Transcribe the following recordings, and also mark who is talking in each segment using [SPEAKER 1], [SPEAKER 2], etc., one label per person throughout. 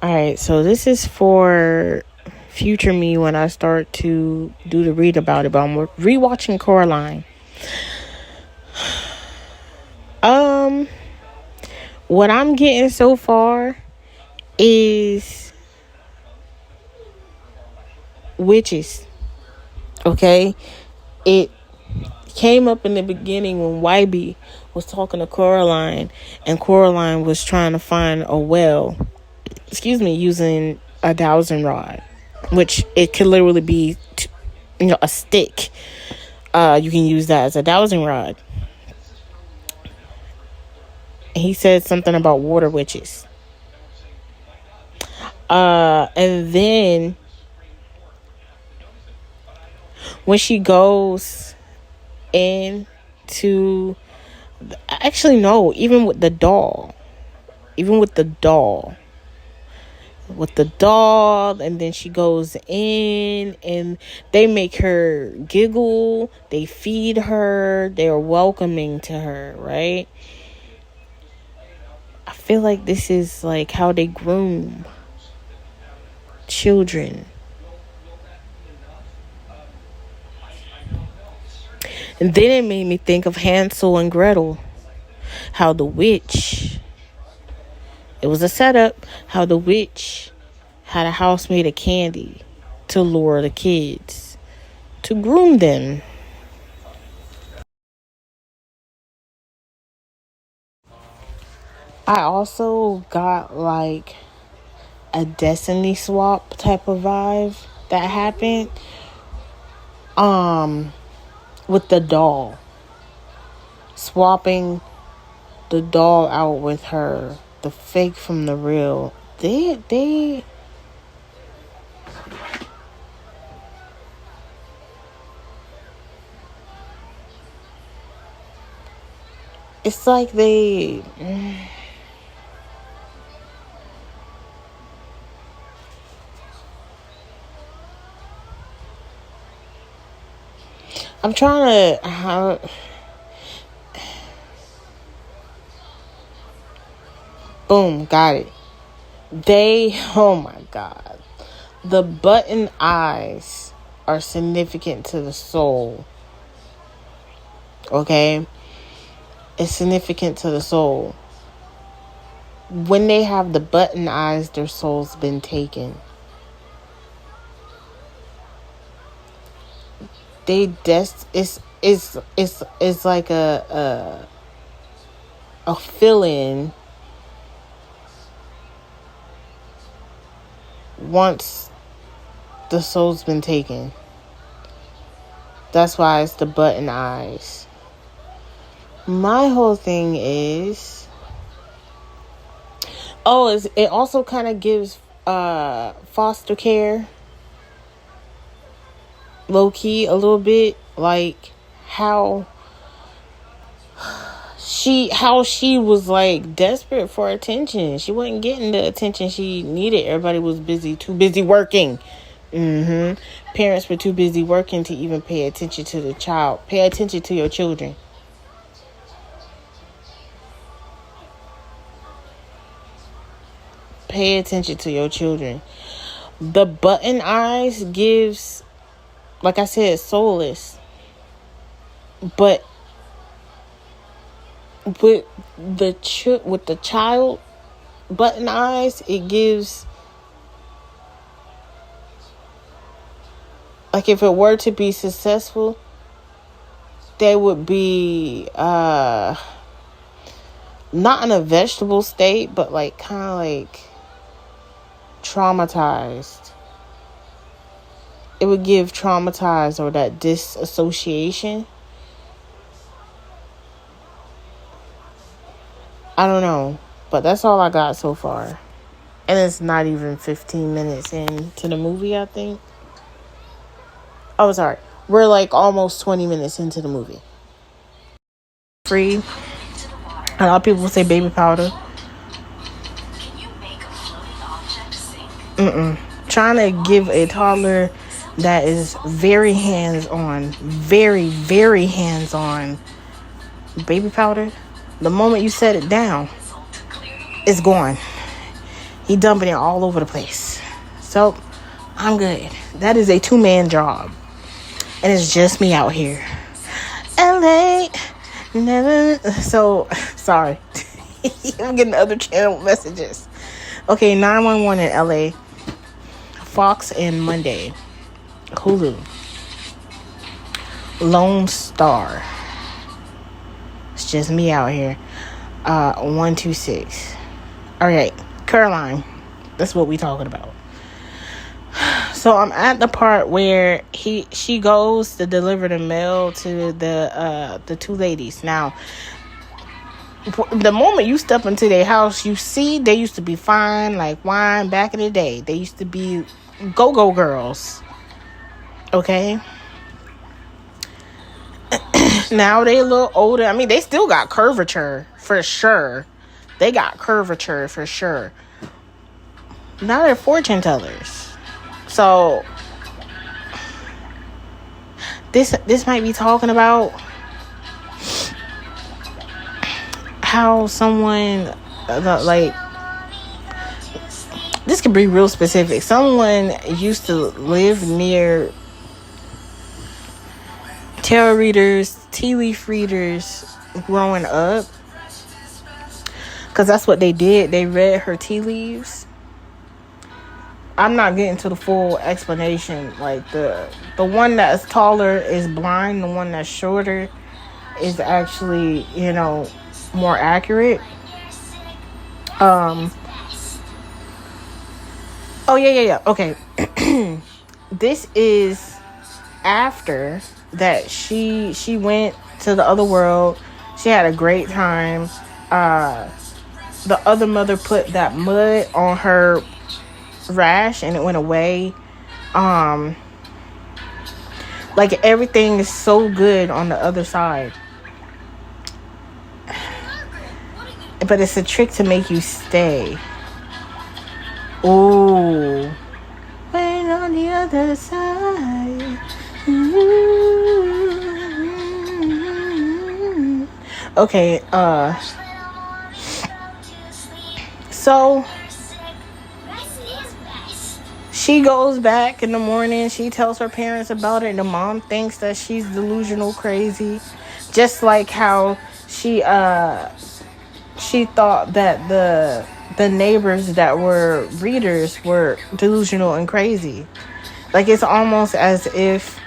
[SPEAKER 1] All right, so this is for future me when I start to do the read about it, but I'm rewatching Coraline. What I'm getting so far is witches. Okay? It came up in the beginning when Ivy was talking to Coraline, and Coraline was trying to find a well, using a dowsing rod, which it could literally be, a stick. You can use that as a dowsing rod. And he said something about water witches. And then when she goes into, actually no, even with the doll, and then she goes in and they make her giggle, they feed her, they're welcoming to her, right? I feel like this is like how they groom children. And then it made me think of Hansel and Gretel, how the witch, it was a setup, how the witch had a house made of candy to lure the kids, to groom them. I also got like a Destiny swap type of vibe that happened with the doll, swapping the doll out with her, the fake from the real. They it's like they I'm trying to boom, got it. Oh my god. The button eyes are significant to the soul. Okay? It's significant to the soul. When they have the button eyes, their soul's been taken. It's like a fill-in once the soul's been taken. That's why it's the button eyes. My whole thing is, it also kind of gives foster care low key a little bit, like how she was like desperate for attention. She wasn't getting the attention she needed. Everybody was too busy working. Parents were too busy working to even pay attention to the child. Pay attention to your children. Pay attention to your children. The button eyes gives, like I said, soulless. But with the child button eyes, it gives, like, if it were to be successful, they would be not in a vegetable state, but like kind of like traumatized. It would give traumatized or that disassociation. I don't know, but that's all I got so far. And it's not even 15 minutes into the movie, I think. Oh, sorry. We're like almost 20 minutes into the movie. Free. A lot of people say baby powder. Trying to give a toddler that is very hands-on, very, very hands-on baby powder, the moment you set it down, it's gone. He dumping it all over the place. So I'm good. That is a 2-man job. And it's just me out here. LA never. So sorry. I'm getting other channel messages. Okay, 911 in LA. Fox and Monday. Hulu. Lone Star. It's just me out here. 126. Alright, Coraline. That's what we talking about. So I'm at the part where she goes to deliver the mail to the 2 ladies. Now, the moment you step into their house, you see they used to be fine like wine back in the day. They used to be go-go girls. Okay? Now they a little older. I mean, they still got curvature for sure. They got curvature for sure. Now they're fortune tellers. So this might be talking about how someone like, this could be real specific. Someone used to live near tarot readers, tea leaf readers growing up, because that's what they did. They read her tea leaves. I'm not getting to the full explanation. Like the one that's taller is blind. The one that's shorter is actually, more accurate. Oh yeah. Okay. This is after that she went to the other world. She had a great time. The other mother put that mud on her rash and it went away. Like everything is so good on the other side, but it's a trick to make you stay. Ooh, when on the other side. Okay, so she goes back in the morning. She tells her parents about it. The mom thinks that she's delusional crazy. Just like how she thought that the neighbors that were readers were delusional and crazy. Like, it's almost as if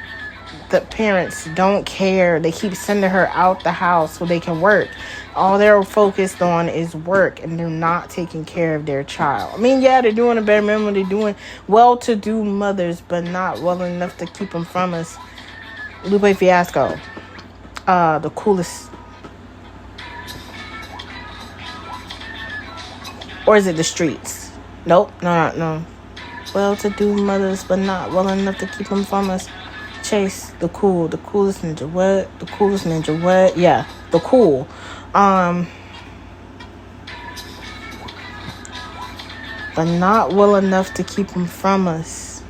[SPEAKER 1] the parents don't care. They keep sending her out the house so they can work. All they're focused on is work, and they're not taking care of their child. I mean, yeah, they're doing a bare minimum. They're doing well-to-do mothers, but not well enough to keep them from us. Lupe Fiasco. The coolest. Or is it the streets? Nope. No. Well-to-do mothers, but not well enough to keep them from us. Chase, the coolest ninja. What? The coolest ninja. What? Yeah, the cool. But not well enough to keep them from us.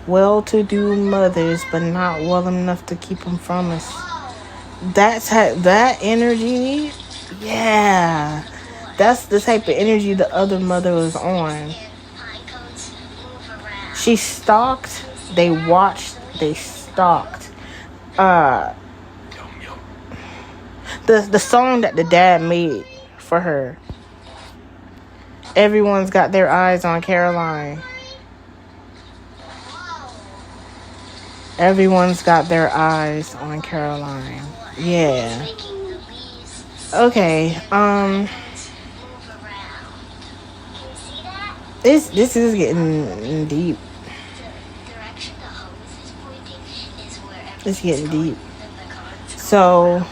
[SPEAKER 1] Well-to-do mothers, but not well enough to keep them from us. That's that energy. Yeah, that's the type of energy the other mother was on. She stalked. They watched. They stalked. The song that the dad made for her. Everyone's got their eyes on Caroline. Everyone's got their eyes on Caroline. Yeah. Okay. This is getting deep. It's getting deep. So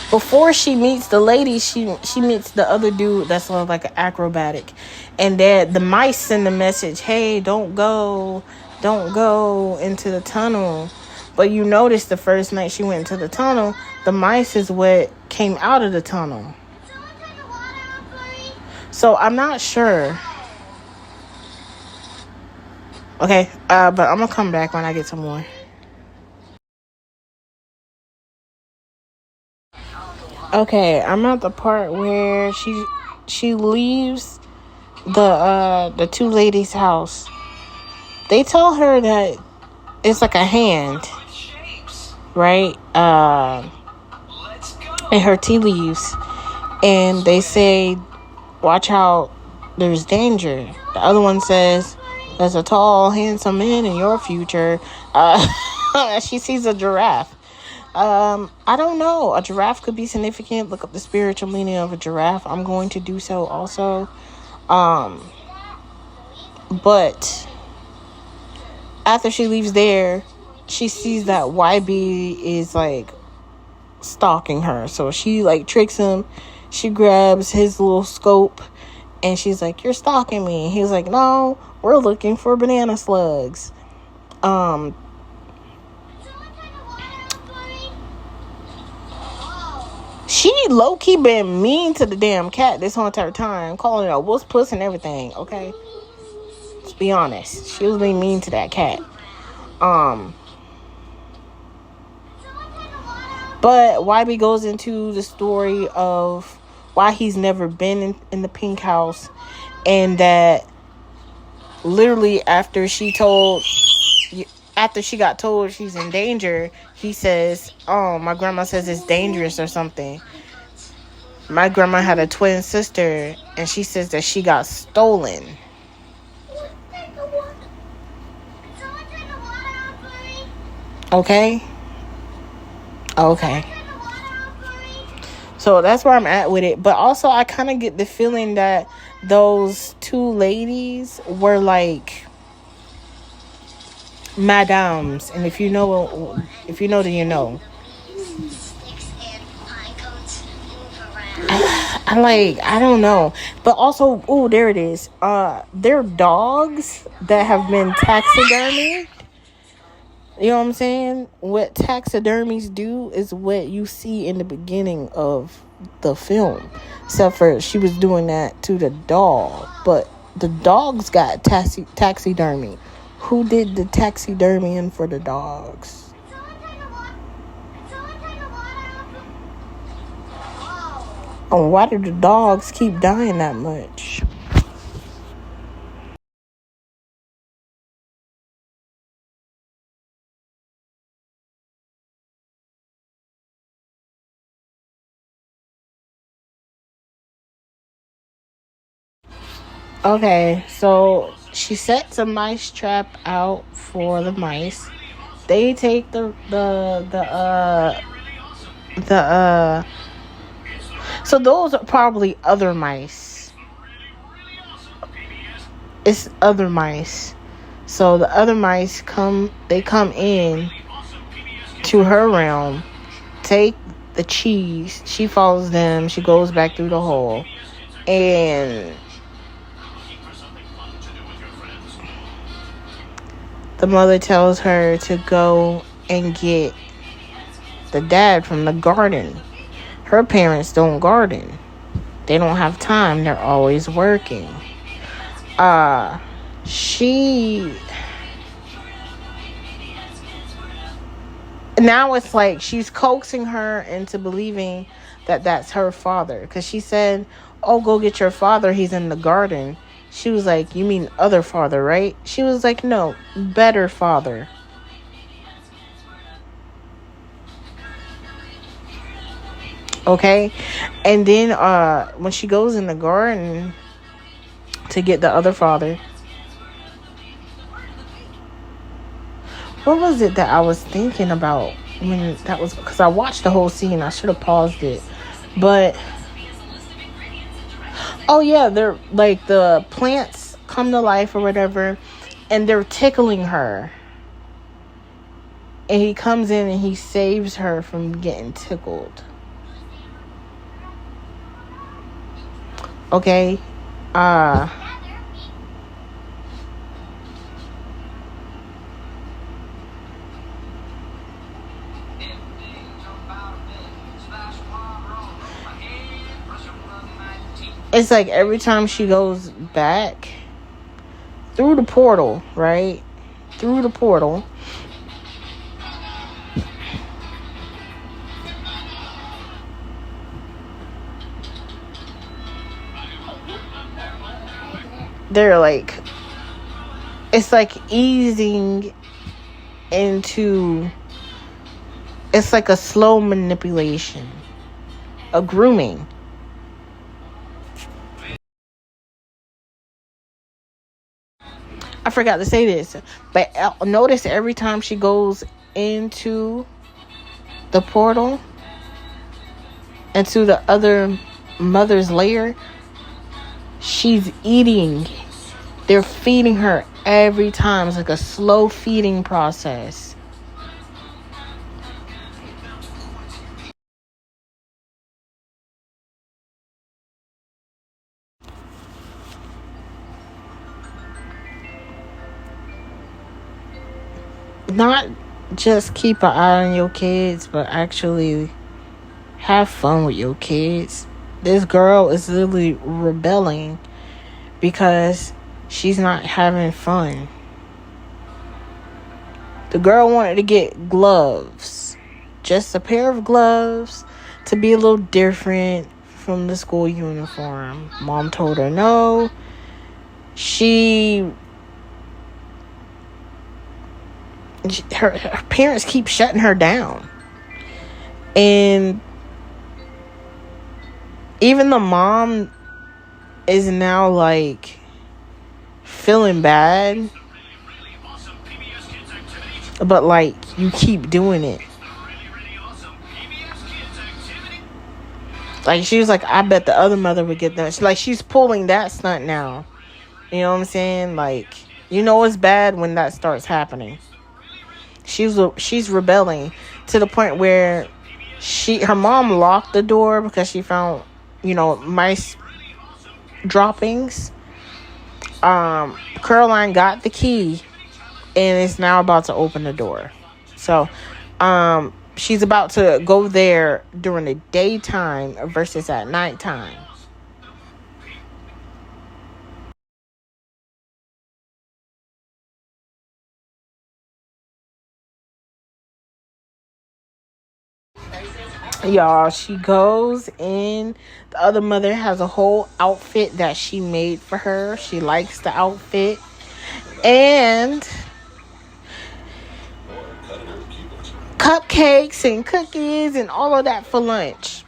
[SPEAKER 1] before she meets the lady, she meets the other dude that's sort of like an acrobatic. And the mice send the message, hey, don't go into the tunnel. But you notice the first night she went into the tunnel, the mice is what came out of the tunnel. So I'm not sure. Okay, but I'm gonna come back when I get some more. Okay, I'm at the part where she leaves the two ladies' house. They tell her that it's like a hand, right? And her tea leaves, and they say, "Watch out, there's danger." The other one says, "There's a tall, handsome man in your future." She sees a giraffe. I don't know. A giraffe could be significant. Look up the spiritual meaning of a giraffe. I'm going to do so also. But after she leaves there, she sees that YB is like stalking her. So she like tricks him. She grabs his little scope and she's like, "You're stalking me." He's like, "No, we're looking for banana slugs." She low-key been mean to the damn cat this whole entire time, calling it a wuss puss and everything, okay? Let's be honest. She was being mean to that cat. But YB goes into the story of why he's never been in the pink house, and that literally after she got told she's in danger, he says, "Oh, my grandma says it's dangerous or something." My grandma had a twin sister, and she says that she got stolen. Okay? So that's where I'm at with it. But also, I kind of get the feeling that those two ladies were like madams. And if you know, then you know. I don't know. But also, oh, there it is. They're dogs that have been taxidermied. You know what I'm saying? What taxidermies do is what you see in the beginning of the film. Except for she was doing that to the dog. But the dogs got taxidermy. Who did the taxidermying for the dogs? Oh, why do the dogs keep dying that much? Okay, so she sets a mice trap out for the mice. They take the so those are probably other mice. It's other mice. So the other mice come in to her realm, take the cheese. She follows them. She goes back through the hole, and the mother tells her to go and get the dad from the garden. Her parents don't garden. They don't have time. They're always working. Now it's like she's coaxing her into believing that that's her father. Because she said, "Oh, go get your father. He's in the garden." She was like, "You mean other father, right?" She was like, "No, better father." Okay? And then when she goes in the garden to get the other father, what was it that I was thinking about when that was? Because I watched the whole scene. I should have paused it. But oh yeah, they're like the plants come to life or whatever, and they're tickling her. And he comes in and he saves her from getting tickled. Okay? It's like every time she goes back through the portal, right? Through the portal. they're like, it's like easing into, it's like a slow manipulation, a grooming. I forgot to say this, but notice every time she goes into the portal, into the other mother's lair, she's eating. They're feeding her every time. It's like a slow feeding process. Not just keep an eye on your kids, but actually have fun with your kids. This girl is literally rebelling because she's not having fun. The girl wanted to get gloves, just a pair of gloves, to be a little different from the school uniform. Mom told her no. Her parents keep shutting her down. And even the mom is now like feeling bad. But like, you keep doing it. Like, she was like, I bet the other mother would get that. She's pulling that stunt now. You know what I'm saying? Like, you know it's bad when that starts happening. She's rebelling to the point where her mom locked the door because she found, mice droppings. Coraline got the key and is now about to open the door. So, she's about to go there during the daytime versus at nighttime. Y'all, she goes in. The other mother has a whole outfit that she made for her. She likes the outfit. And cupcakes and cookies and all of that for lunch.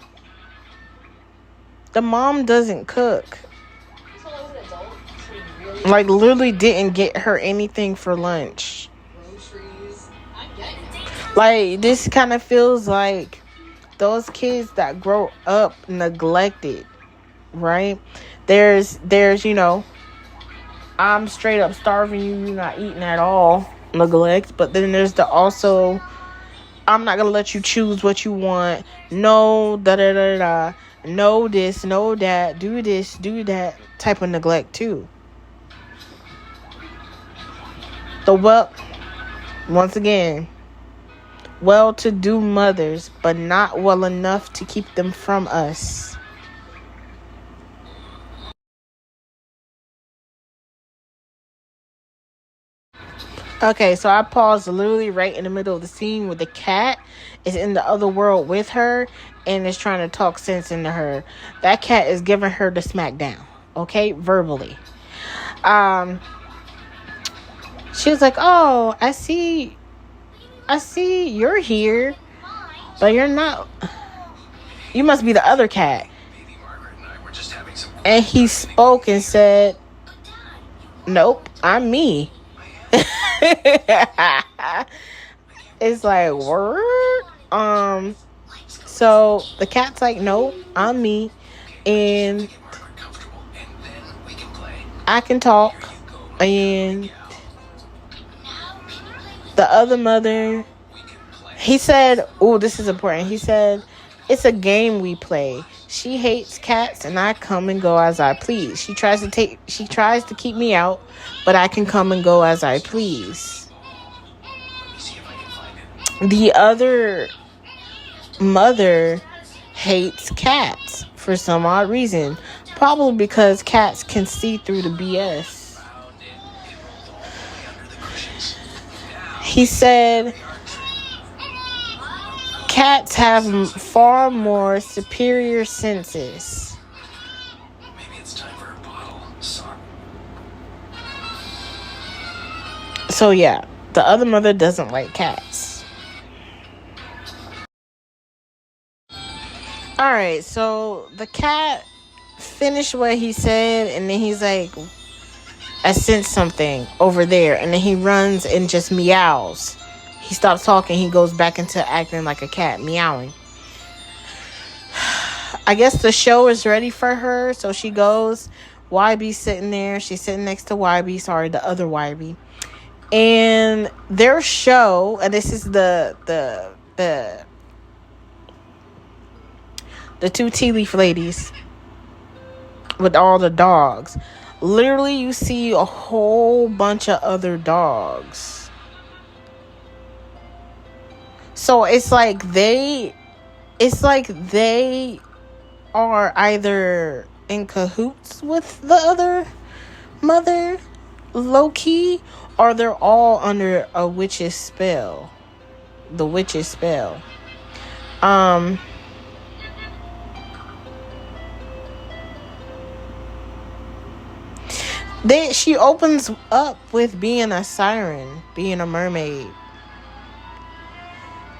[SPEAKER 1] The mom doesn't cook. Like, literally didn't get her anything for lunch. Like, this kind of feels like those kids that grow up neglected, right? There's I'm straight up starving you, you're not eating at all neglect. But then there's the also, I'm not gonna let you choose what you want. No, da-da-da-da. No this, no that. Do this, do that type of neglect too. Once again, well-to-do mothers, but not well enough to keep them from us. Okay, so I paused literally right in the middle of the scene where the cat is in the other world with her and is trying to talk sense into her. That cat is giving her the smackdown, okay, verbally. She was like, "Oh, I see you're here, but you're not. You must be the other cat." And he spoke and said, "Nope, I'm me." It's like, word. So the cat's like, "Nope, I'm me, and I can talk." And the other mother, he said, oh, this is important. He said, "It's a game we play. She hates cats and I come and go as I please. She tries to keep me out, but I can come and go as I please." The other mother hates cats for some odd reason. Probably because cats can see through the BS. He said cats have far more superior senses. So yeah, the other mother doesn't like cats. Alright, so the cat finished what he said, and then he's like, I sense something over there. And then he runs and just meows. He stops talking. He goes back into acting like a cat, meowing. I guess the show is ready for her. So she goes. YB's sitting there. She's sitting next to YB. Sorry, the other YB. And their show, and this is the two tea leaf ladies with all the dogs. Literally, you see a whole bunch of other dogs. So it's like they are either in cahoots with the other mother, low key, or they're all under a witch's spell. The witch's spell. She opens up with being a siren, being a mermaid.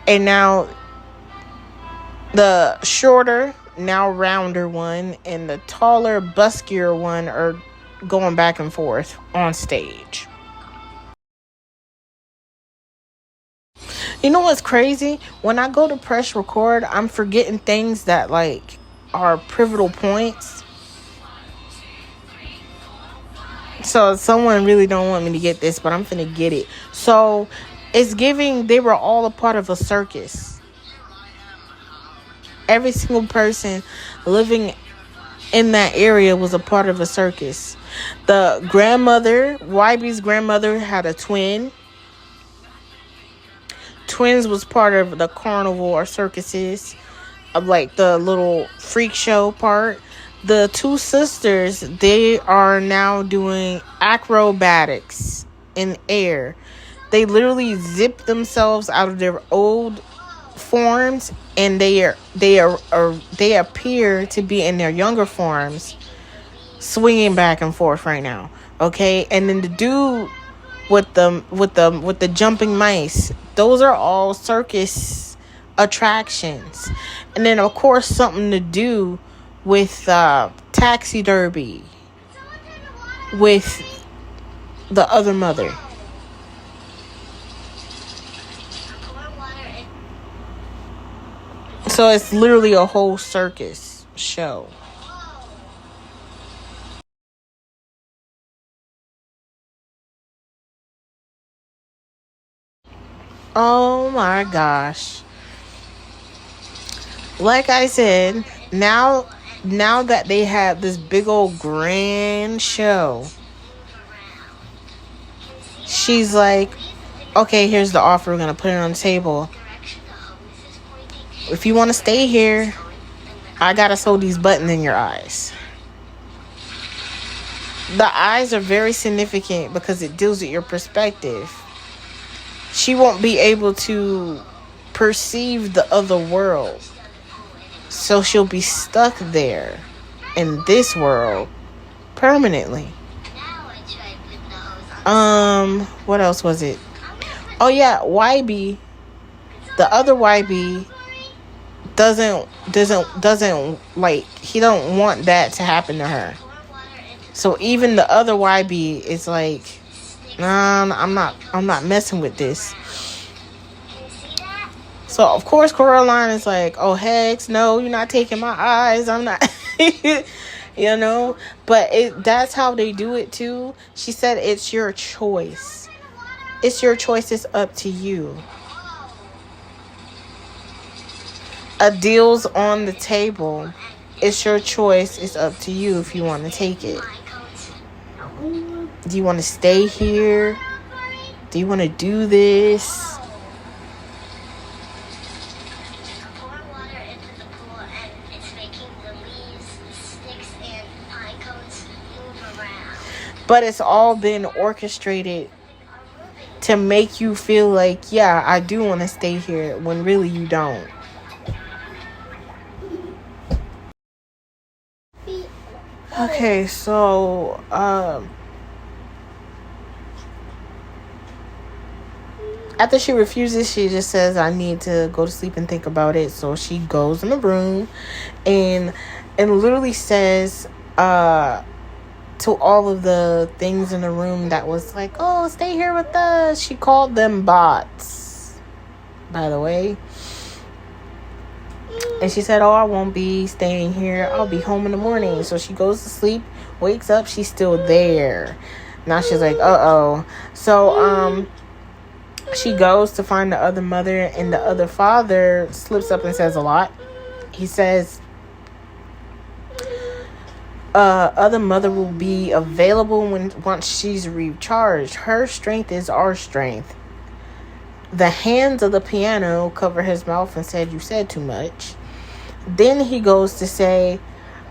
[SPEAKER 1] And now the shorter, now rounder one, and the taller, buskier one are going back and forth on stage. You know what's crazy? When I go to press record, I'm forgetting things that like are pivotal points. So someone really don't want me to get this, but I'm finna get it. So it's giving they were all a part of a circus. Every single person living in that area was a part of a circus. The grandmother, YB's grandmother, had a twin. Twins was part of the carnival or circuses, of like the little freak show part. The two sisters, they are now doing acrobatics in air. They literally zip themselves out of their old forms, and they appear to be in their younger forms, swinging back and forth right now. Okay, and then the dude with the jumping mice, those are all circus attractions. And then of course something to do with taxidermy with the other mother. So it's literally a whole circus show. Oh my gosh. Like I said, now that they have this big old grand show, she's like, okay, here's the offer. We're going to put it on the table. If you want to stay here, I got to sew these buttons in your eyes. The eyes are very significant because it deals with your perspective. She won't be able to perceive the other world. So she'll be stuck there in this world permanently. What else was it? Oh yeah, YB, the other YB doesn't like, he don't want that to happen to her. So even the other YB is like, nah, I'm not messing with this. So of course Coraline is like, oh heck no, you're not taking my eyes. I'm not you know, but that's how they do it too. She said it's your choice. It's your choice, it's up to you. A deal's on the table. It's your choice, it's up to you if you want to take it. Do you want to stay here? Do you want to do this? But it's all been orchestrated to make you feel like, yeah, I do want to stay here, when really you don't. Okay, so After she refuses, she just says, I need to go to sleep and think about it. So she goes in the room and literally says to all of the things in the room that was like, oh, stay here with us. She called them bots, by the way. And she said, oh, I won't be staying here. I'll be home in the morning. So she goes to sleep, wakes up. She's still there. Now she's like, uh-oh. So, she goes to find the other mother, and the other father slips up and says a lot. He says, other mother will be available once she's recharged. Her strength is our strength. The hands of the piano cover his mouth and said, you said too much. Then he goes to say,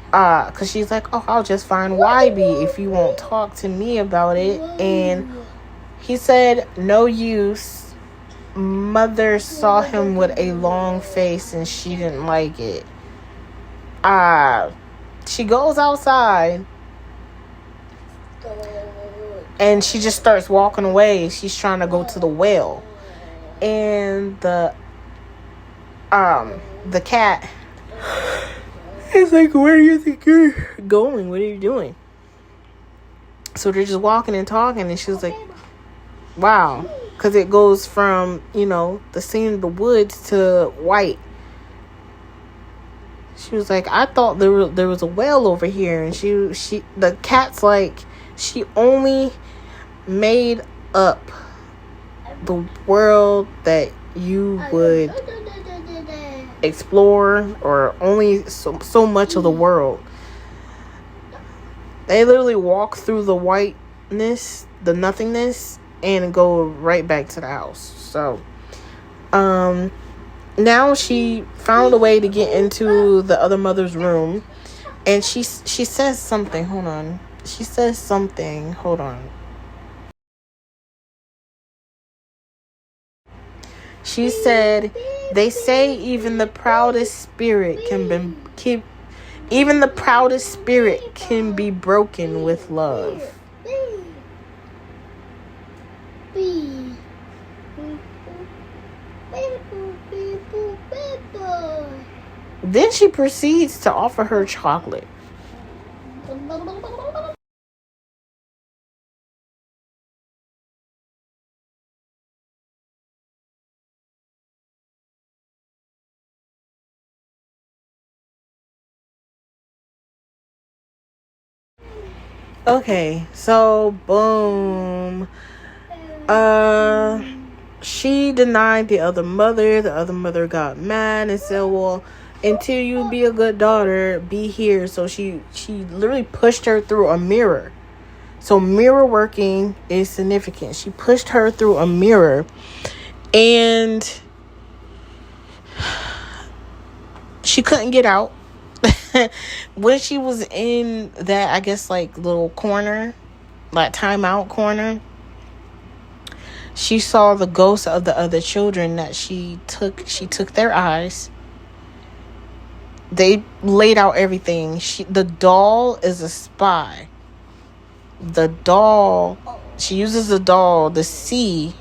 [SPEAKER 1] because she's like, oh, I'll just find YB if you won't talk to me about it. And he said, no use. Mother saw him with a long face and she didn't like it. She goes outside and she just starts walking away. She's trying to go to the well. And the cat is like, where do you think you're going? What are you doing? So they're just walking and talking, and she's like, wow. Because it goes from, the scene of the woods to white. She was like, I thought there was a well over here. And the cat's like, she only made up the world that you would explore, or only so much of the world. They literally walk through the whiteness, the nothingness, and go right back to the house. So, now she found a way to get into the other mother's room, and she says something. Hold on. She says something. Hold on. She said, they say even the proudest spirit can be broken with love. Then she proceeds to offer her chocolate. Okay, so boom. She denied the other mother. The other mother got mad and said, well, until you be a good daughter, be here. So she literally pushed her through a mirror. So mirror working is significant. She pushed her through a mirror, and she couldn't get out. When she was in that, I guess, like, little corner, like timeout corner, she saw the ghosts of the other children that she took their eyes. They laid out everything. The doll is a spy. She uses the doll to see,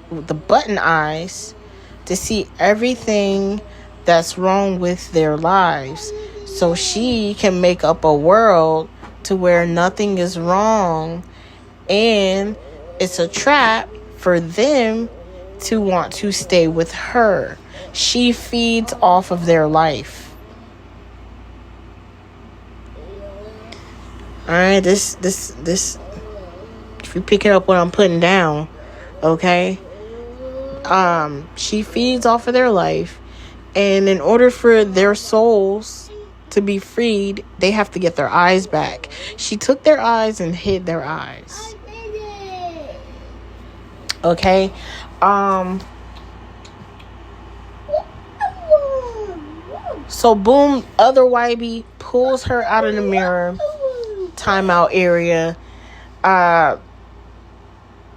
[SPEAKER 1] with the button eyes, to see everything that's wrong with their lives. So she can make up a world to where nothing is wrong, and it's a trap for them to want to stay with her. She feeds off of their life. Alright, this if you pick it up what I'm putting down, okay? She feeds off of their life, and in order for their souls to be freed, they have to get their eyes back. She took their eyes and hid their eyes. Okay? So boom, other YB pulls her out of the mirror timeout area.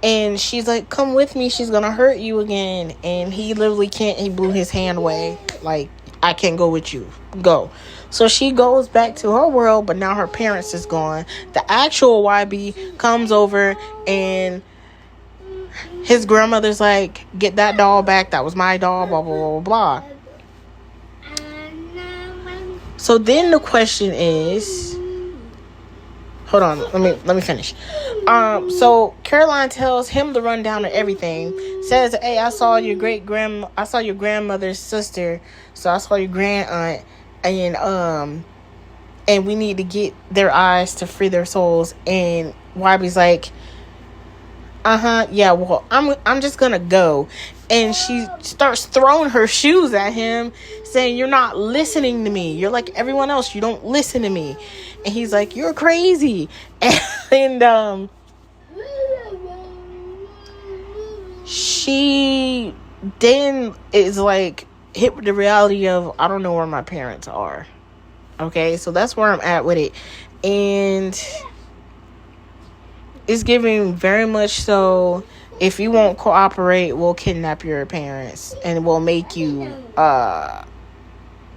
[SPEAKER 1] And she's like, come with me, she's gonna hurt you again. And he literally can't. He blew his hand away, like, I can't go with you, go. So she goes back to her world, but now her parents is gone. The actual YB comes over, and His grandmother's like, get that doll back. That was my doll, blah, blah, blah, blah. So then the question is, hold on, let me finish. So Caroline tells him the rundown of everything. Says, hey, I saw your grandmother's sister. So I saw your grand aunt, and we need to get their eyes to free their souls. And Wybe's like, yeah, well, I'm just gonna go. And she starts throwing her shoes at him, saying, you're not listening to me. You're like everyone else. You don't listen to me. And he's like, you're crazy. And she then is like hit with the reality of, I don't know where my parents are. Okay, so that's where I'm at with it. And it's giving very much so, if you won't cooperate, we'll kidnap your parents and we'll make you a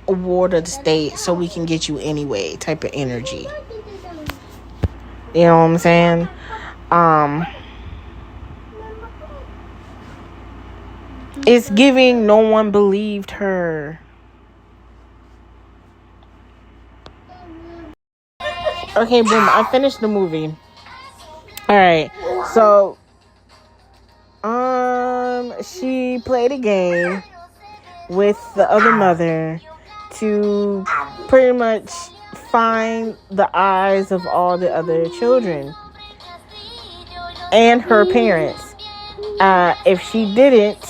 [SPEAKER 1] ward of the state so we can get you anyway type of energy. You know what I'm saying? It's giving no one believed her. Okay, boom, I finished the movie. Alright, so she played a game with the other mother to pretty much find the eyes of all the other children and her parents. If she didn't,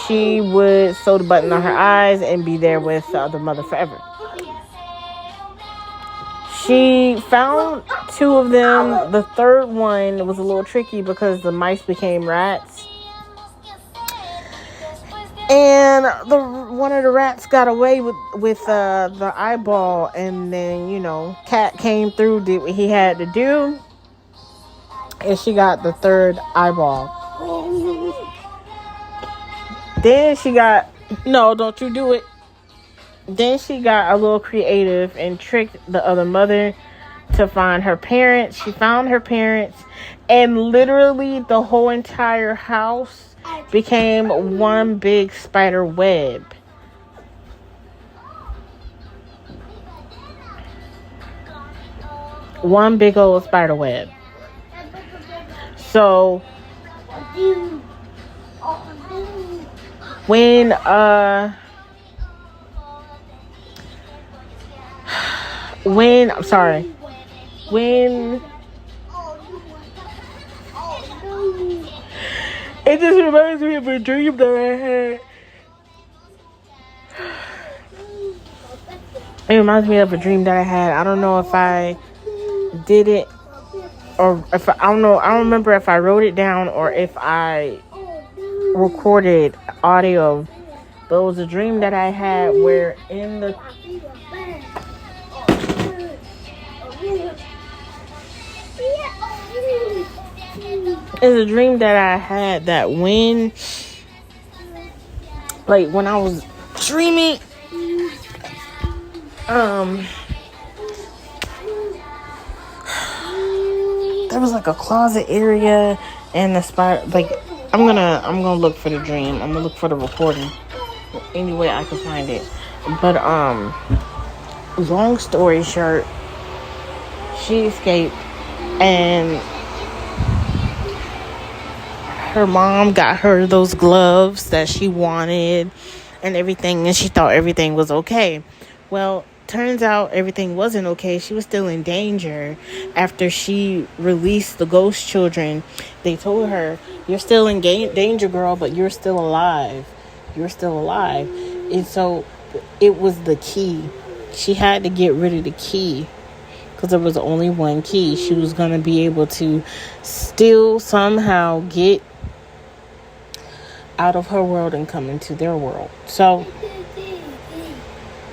[SPEAKER 1] she would sew the button on her eyes and be there with the other mother forever. She found 2 of them. The third one was a little tricky because the mice became rats. And one of the rats got away with the eyeball. And then, Cat came through, did what he had to do. And she got the third eyeball. Then she got... No, don't you do it. Then she got a little creative and tricked the other mother to find her parents. She found her parents, and literally the whole entire house became one big spider web. One big old spider web. So when it just reminds me of a dream that I had. It reminds me of a dream that I had. I don't know if I did it or if I don't know. I don't remember if I wrote it down or if I recorded audio. But it was a dream that I had where it's a dream that I had that when I was dreaming, there was like a closet area and the spider. I'm gonna look for the dream. I'm gonna look for the recording any way I can find it. But long story short, she escaped and her mom got her those gloves that she wanted and everything, and she thought everything was okay. Well, turns out everything wasn't okay. She was still in danger. After she released the ghost children, they told her, you're still in danger, girl, but you're still alive. You're still alive. And so it was the key. She had to get rid of the key because there was only one key. She was going to be able to still somehow get out of her world and come into their world. So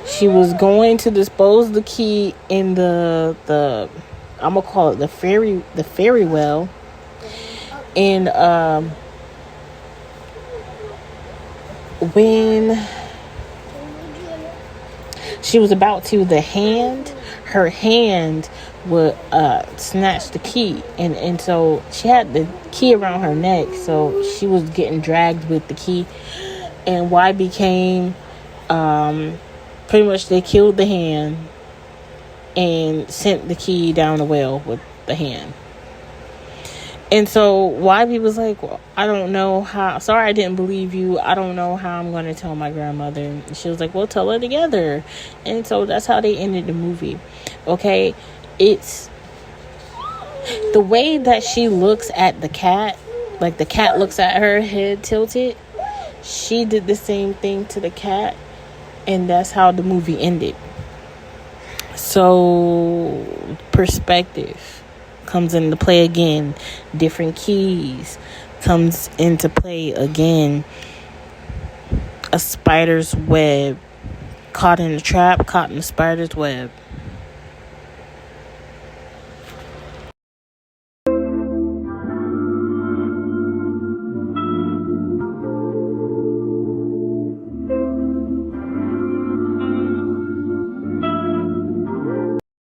[SPEAKER 1] she was going to dispose the key in the I'm gonna call it the fairy well. And when she was about to, her hand would snatch the key, and so she had the key around her neck, so she was getting dragged with the key. And YB came, pretty much they killed the hand and sent the key down the well with the hand. And so YB was like, well, I don't know how, sorry I didn't believe you, I don't know how I'm going to tell my grandmother. And she was like, well, tell her together. And so that's how they ended the movie. Okay, it's the way that she looks at the cat, like the cat looks at her, head tilted. She did the same thing to the cat, and that's how the movie ended. So perspective comes into play again. Different keys comes into play again. A spider's web, caught in a trap, caught in a spider's web.